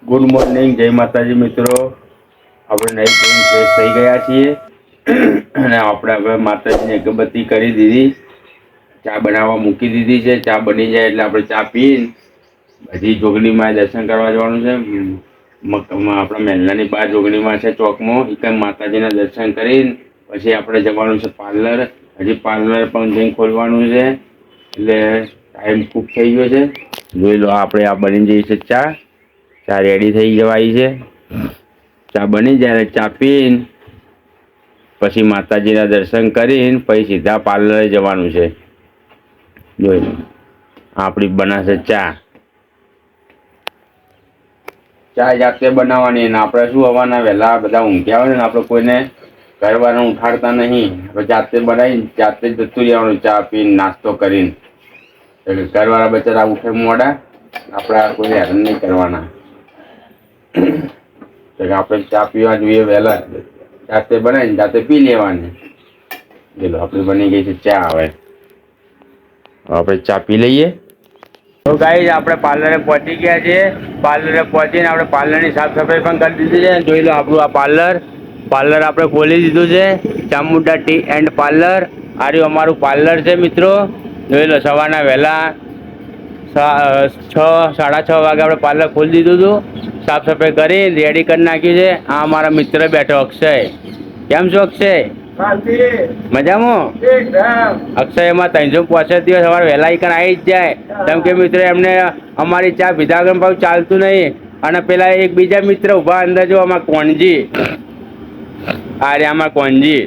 Good morning, જય માતાજી મિત્રો. આપણે નહીં ધોઈને ફ્રેશ થઈ ગયા છીએ અને આપણે હવે માતાજીને અગરબત્તી કરી દીધી, ચા બનાવવા મૂકી દીધી છે. ચા બની જાય એટલે આપણે ચા પીને બધી જોગણીમાં દર્શન કરવા જવાનું છે. આપણા મહેલાની બહાર જોગણીમાં છે ચોકમાં, એક માતાજીના દર્શન કરીને પછી આપણે જવાનું છે પાર્લર. હજી પાર્લર પણ જઈને ખોલવાનું છે એટલે ટાઈમ ખૂબ થઈ ગયો છે. જોઈ લો, આપણે આ બની જઈ છે ચા. ચા રેડી થઈ જવાય છે. ચા બની જાય ચા પીને પછી માતાજીના દર્શન કરીને પછી સીધા પાર્લરે જવાનું છે. જોઈ લો, આપણી બનાશે ચા. ચા જાતે બનાવવાની ને આપણે શું હવાના વહેલા બધા ઊંઘ્યા હોય ને આપણે કોઈને ઘરવાળાને ઉઠાડતા નહીં. આપણે જાતે બનાવીને જાતે જ જતું રહેવાનું ચા પીને નાસ્તો કરીને. ઘરવાળા બચારા ઉઠે મોડા, આપણે કોઈને હેરાન નહીં કરવાના. આપણે ચા પીવા જોઈએ વહેલા, જાતે બનાવીને જાતે પી લેવાની. ચલો, આપણી બની ગઈ છે ચા. હવે આપણે ચા પી લઈએ. તો ગાઈસ, આપણે પાર્લરે પહોંચી ગયા છીએ. પાર્લરે પહોંચીને આપણે પાર્લરની સાફ સફાઈ પણ કરી દીધી છે. જોઈ લો, આપણું આ પાર્લર આપણે ખોલી દીધું છે, ચામુંડા ટી એન્ડ પાર્લર. આ રહ્યું અમારું પાર્લર છે મિત્રો. જોઈ લો, સવારના વહેલા 6-6:30 વાગે આપણે પાર્લર ખોલી દીધું હતું. સાફ સફાઈ કરી રેડી કરી નાખ્યું છે. આ અમારા મિત્ર બેઠો અક્ષય. કેમ છો અક્ષય? મજામાં? અક્ષય એમાં 365 દિવસ સવારે વહેલા ઈકન આવી જ જાય. કેમ કે મિત્ર એમને અમારી ચા પીધા વગર ભાવ ચાલતું નહીં. અને પેલા એક બીજા મિત્ર ઉભા અંદર જો, અમારા કોણજી. આ રે અમારા કોણજી.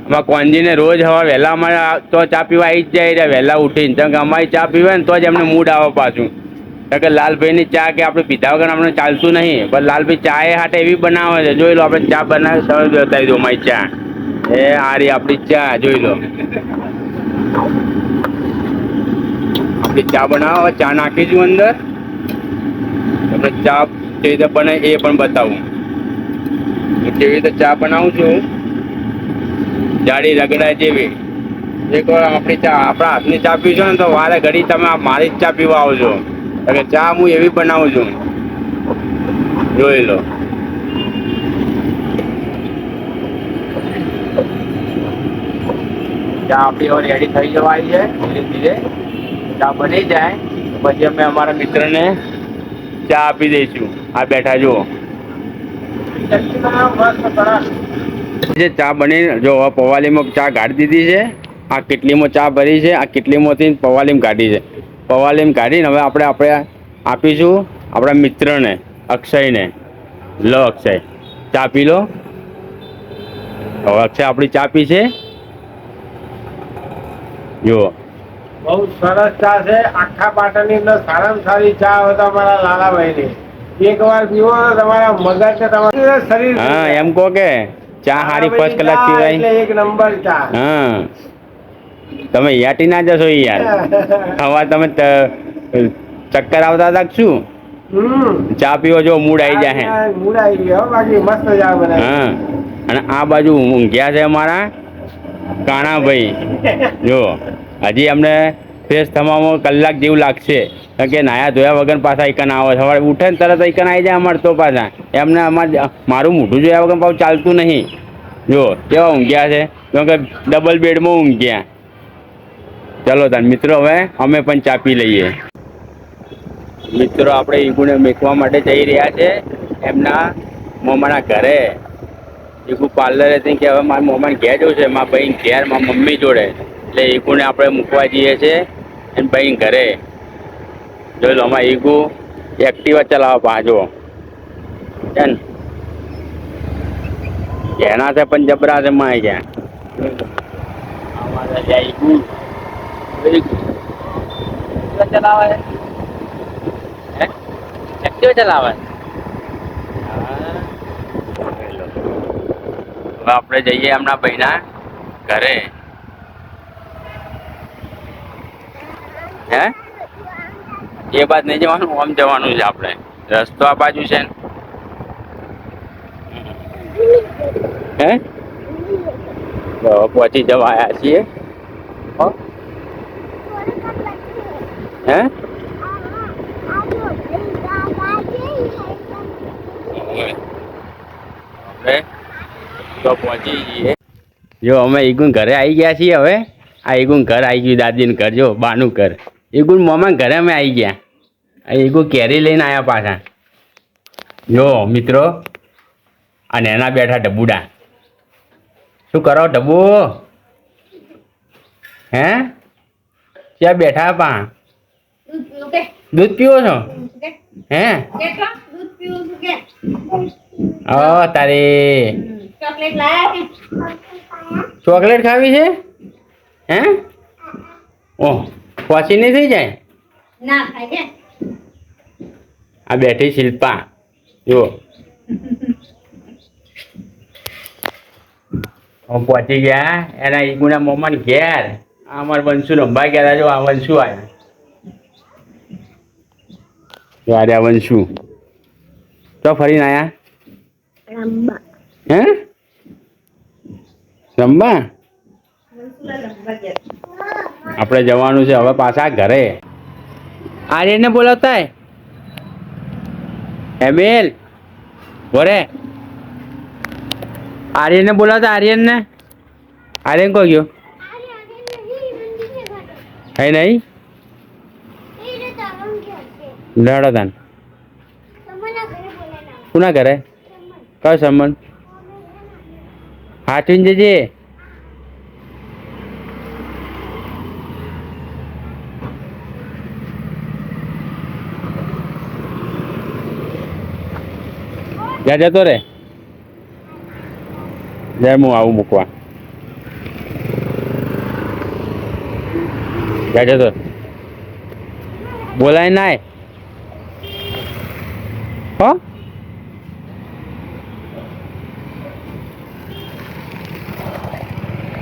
અમારા કોણજીને રોજ સવારે વહેલા અમારે તો ચા પીવા આવી જ જાય વહેલા ઉઠીને. કેમ કે અમારી ચા પીવાય ને તો જ એમને મૂડ આવે પાછું. કારણ કે લાલભાઈની ચા કે આપણે પીધા વગર આપણે ચાલતું નહીં. પણ લાલભાઈ ચા એ હાટે એવી બનાવે છે. જોઈ લો, આપણે ચા બનાવી સરસ બતાવી દો અમારી ચા. એ આ રહી આપણી ચા. જોઈ લો, આપણી ચા બનાવો. ચા નાખીશું અંદર. આપણે ચા કેવી રીતે બને એ પણ બતાવું. હું કેવી રીતે ચા બનાવું છું, જાડી રગડા જેવી. એકવાર આપણી ચા, આપણા હાથની ચા પીશો ને તો વારે ઘડી તમે મારી જ ચા પીવા આવજો. એટલે ચા હું એવી બનાવું છું. જોઈ લો, ચા આપણી હવે રેડી થઈ જવાય છે. ધીરે ધીરે ચા બની જાય પછી અમે અમારા મિત્રને ચા આપી દઈશું. આ બેઠા જુઓ, જે ચા બની જો પવાલીમાં ચા કાઢી દીધી છે. આ કેટલીમાં ચા ભરી છે. આ કેટલીમાંથી પવાલીમાં કાઢી છે. પવાલીમાં કાઢીને હવે આપણે આપીશું આપણા મિત્રને અક્ષયને. લો અક્ષય, ચા પી લો. હવે અક્ષય આપણી ચા પી છે. જુઓ, બહુ સરસ ચા છે. આખા પાટણની અંદર સારામાં સારી ચા હોય તો અમારા લાલાભાઈની. એક વાર પીવો તો તમારા મગજ ને તમારું શરીર. હા, એમ કહો કે ચા હારી ફર્સ્ટ ક્લાસ પીવાય. એક નંબર ચા. હા, તમે યાટી ના જશો યાર. હવા તમે ચક્કર આવતા હતા શું? ચા પીવો જો મૂડ આવી જાય. મૂડ આવી ગયો, બાકી મસ્ત ચા બનાવી. હા, અને આ બાજુ ઊંઘ્યા છે અમારા કાણાભાઈ. જો હજી અમને ફ્રેશ થવામાં કલાક જેવું લાગશે. કારણ કે નાયા ધોયા વગર પાછા ઈકન આવે. સવારે ઉઠે ને તરત ઈકન આવી જાય અમારે તો પાછા. એમને મારું મોઢું જોયા વગર પાછું ચાલતું નહીં. જો કેવા ઊંઘ્યા છે, કેમ કે ડબલ બેડમાં ઊંઘ્યા. ચાલો તાર મિત્રો, હવે અમે પણ ચા પી લઈએ. મિત્રો, આપણે ઈગુને મેકવા માટે જઈ રહ્યા છે એમના મમ્માના ઘરે. ઈગુ પાર્લરે થી કે હવે મારા મમ્માને ઘેર જવું છે. મારા ભાઈ ઘેર મારા મમ્મી જોડે. એટલે ઈગુને આપણે મૂકવા જઈએ છીએ એમ ભાઈ ઘરે. જોઈ લો, અમારા ઈગુ એક્ટિવા ચલાવવા પાછો છે ને. એના છે પણ જબરા છે માં ગયા. અમારા ઈગુ ચલાવે, એક્ટિવા ચલાવે. હવે આપણે જઈએ એમના ભાઈના ઘરે. હે, એ બાદ નહીં જવાનું, આમ જવાનું છે. આપણે રસ્તો આ બાજુ છે ને. હે, પહોંચી જવા આવ્યા છીએ. હે, તો પહોંચી જઈએ. જો અમે ઈગુન ઘરે આવી ગયા છીએ. હવે આ ઈગુન ઘર આવી ગયું, દાદીનું ઘર. જો બાનું ઘર. ઈગુન મોમાં ઘરે અમે આવી ગયા. આ ઈગુ કેરી લઈને આવ્યા પાછા. જો મિત્રો, આ નેના બેઠા ડબુડા. શું કરો ડબ્બુ? હે ક્યાં બેઠા પા? દૂધ પીવો છો? હે ઓ તારી ચોકલેટ ખાવી છે? હે ઓહ, પછી નહીં થઈ જાય? આ બેઠી શિલ્પા. જુઓ પહોંચી ગયા એના ઈગુના મોમાં ઘેર. આ અમારે વંશુ રંભા ગયા. જો આ વંશુ આવ્યા. આ વંશુ તો ફરીને આયા. હે રંબા? આપણે જવાનું છે હવે પાછા ઘરે. આર્યનને બોલાવતા એમિલ બોરે. આર્યનને બોલાવતા. આર્યનને. આર્યન કો ગયો? હે નહીં લડો તાન. કોના ઘરે? કયો સંબંધ? હાથવીને જજે. જ્યાં જતો રે. જય હું આવું મૂકવા. જ્યાં જતો બોલાય નાય. હો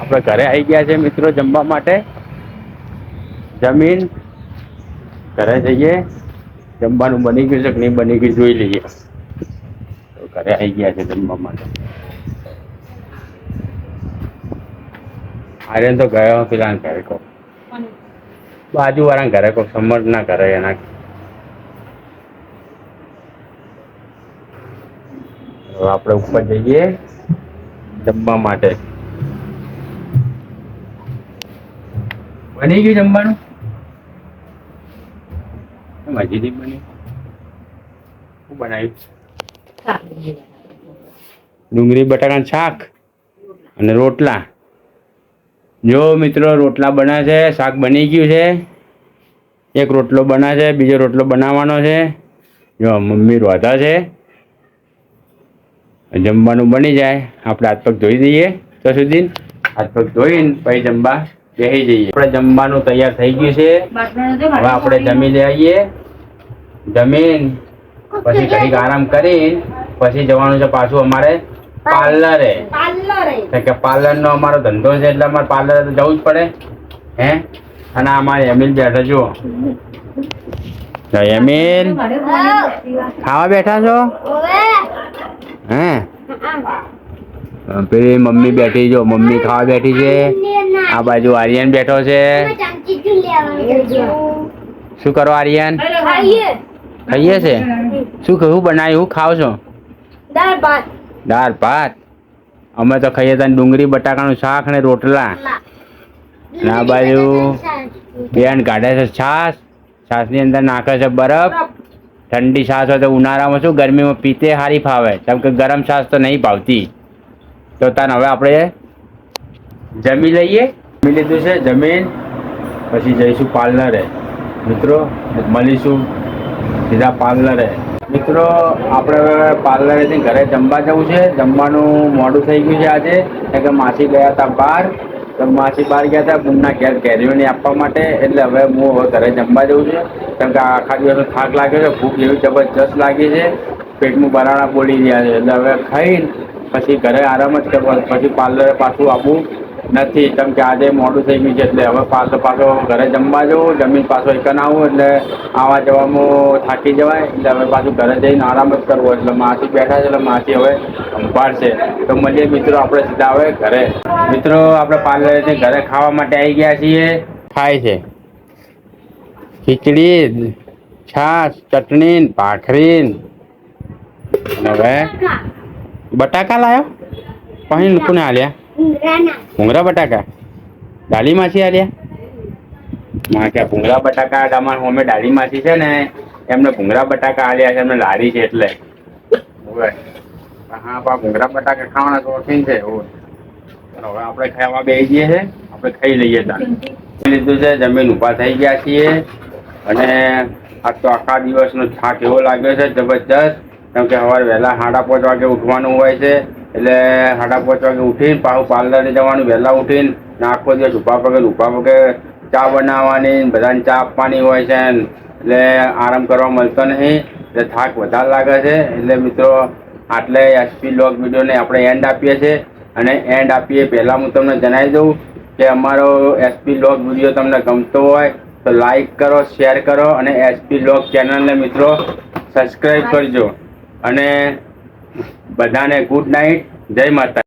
આપણે ઘરે આવી ગયા છે મિત્રો જમવા માટે. જમીન ઘરે જઈએ. જમવાનું બની ગયું છે કે નહીં બની ગયું જોઈ લઈએ. તો ઘરે આવી ગયા છે જમવા માટે. આર્યન તો ગયો પેલા ઘરે કોક બાજુવાળા ઘરે કોક સમજ ના કરે એના. આપણે ઉપર જઈએ જમવા માટે. બની ગયું જમવાનું? હજી નહીં બન્યું. શું બનાવ્યું? ડુંગળી બટાકાનું શાક અને રોટલા. જો મિત્રો રોટલા બને છે, શાક બની ગયું છે. એક રોટલો બને છે, બીજો રોટલો બનાવવાનો છે. જો મમ્મી રોધા છે. જમવાનું બની જાય આપણે હાથ પગ ધોઈ દઈએ. તો સુધી હાથ પગ ધોઈને પછી જમવા બેસી જઈએ. આપણે જમવાનું તૈયાર થઈ ગયું છે. હવે આપણે જમી લઈએ. જમીન પછી ઘડીક આરામ કરી પછી જવાનું છે પાછું અમારે પાર્લરે. કે પાર્લરનો અમારો ધંધો છે એટલે અમારે પાર્લરે તો જવું જ પડે. હે અને અમારે એમિલ બેઠા જુઓ. એમિલ ખાવા બેઠા છો? હે પેલી મમ્મી બેઠી. જો મમ્મી ખાવા બેઠી છે. આ બાજુ આર્યન બેઠો છે. શું કરો આર્યન? ખાઈએ છે. શું કહ્યું બનાવ્યું? શું ખાવ છો? દાળ ભાત. અમે તો ખાઈએ ત્યાં ડુંગળી બટાકાનું શાક ને રોટલા. આ બાજુ બેન કાઢે છે છાશ. છાશની અંદર નાખે છે બરફ. ઠંડી છાશ હોય તો ઉનાળામાં શું ગરમીમાં પીતે સારી ફાવે. કેમ કે ગરમ છાશ તો નહીં ભાવતી. તો તાન હવે આપણે જમી લઈએ. જમી લીધું છે. જમીન પછી જઈશું પાર્લરે. મિત્રો મળીશું સીધા પાર્લરે. મિત્રો આપણે પાર્લરેથી ઘરે જમવા જવું છે. જમવાનું મોડું થઈ ગયું છે આજે. કારણ કે માસી ગયા હતા બહાર. તો માસી બહાર ગયા હતા બુનના ઘેર કેરીઓને આપવા માટે. એટલે હવે હું હવે ઘરે જમવા જવું છું. કેમ કે આખા દિવસનો થાક લાગ્યો છે. ભૂખ એવી જબરજસ્ત લાગી છે. પેટમાં બરાણા બોલી રહ્યા છે. એટલે હવે ખાઈને પછી ઘરે આરામ જ કરવો. પછી પાર્લરે પાછું આવવું નથી. કેમ કે આજે મોડું થઈ ગયું છે. એટલે હવે પાછો ઘરે જમવા જવું. જમીન પાછો એકન આવું એટલે આવા જવામાં થાકી જવાય. એટલે હવે પાછું ઘરે જઈને આરામ જ કરવો. એટલે માસી બેઠા છે એટલે માસી હવે સંભાળશે. તો મળીએ મિત્રો આપણે સીધા હવે ઘરે. મિત્રો આપણે પાર્લરેથી ઘરે ખાવા માટે આવી ગયા છીએ. ખાય છે ખીચડી, છાશ, ચટણી, ભાખરી. હવે બટાકા લાવ્યો? પાણી કોને આલ્યા? ભૂંગળા બટાકા ડાલી માસી આલ્યા? માં કે ભૂંગળા બટાકા તમારે હોમે ડાલી માસી છે ને એમને ભૂંગળા બટાકા આલ્યા છે, એમને લારી છે એટલે. હવે હા પા ભૂંગળા બટાકા ખાવાના શોખીન છે. હવે આપણે ખાવા બેસી જઈએ છે, આપણે ખાઈ લઈએ તાન લીધું છે, જમીન ઊભા થઈ ગયા છીએ અને આજ તો આખા દિવસનો થાક એવો લાગ્યો છે જબરજસ્ત. કેમ કે સવારે વહેલા 5:30 વાગે ઉઠવાનું હોય છે એટલે 5:30 વાગે ઉઠીને પાછું પાર્લરે જવાનું વહેલા ઉઠીને ને આખો દિવસ ઊભા પગે ચા બનાવવાની, બધાને ચા આપવાની હોય છે એટલે આરામ કરવા મળતો નહીં એટલે થાક વધારે લાગે છે. એટલે મિત્રો આટલે એસપી લોગ વિડીયોને આપણે એન્ડ આપીએ છીએ અને એન્ડ આપીએ પહેલાં હું તમને જણાવી દઉં કે અમારો એસપી લોગ વિડીયો તમને ગમતો હોય તો લાઈક કરો, શેર કરો અને એસપી લોગ ચેનલને મિત્રો સબસ્ક્રાઈબ કરજો અને બધાને ગુડ નાઇટ, જય માતા.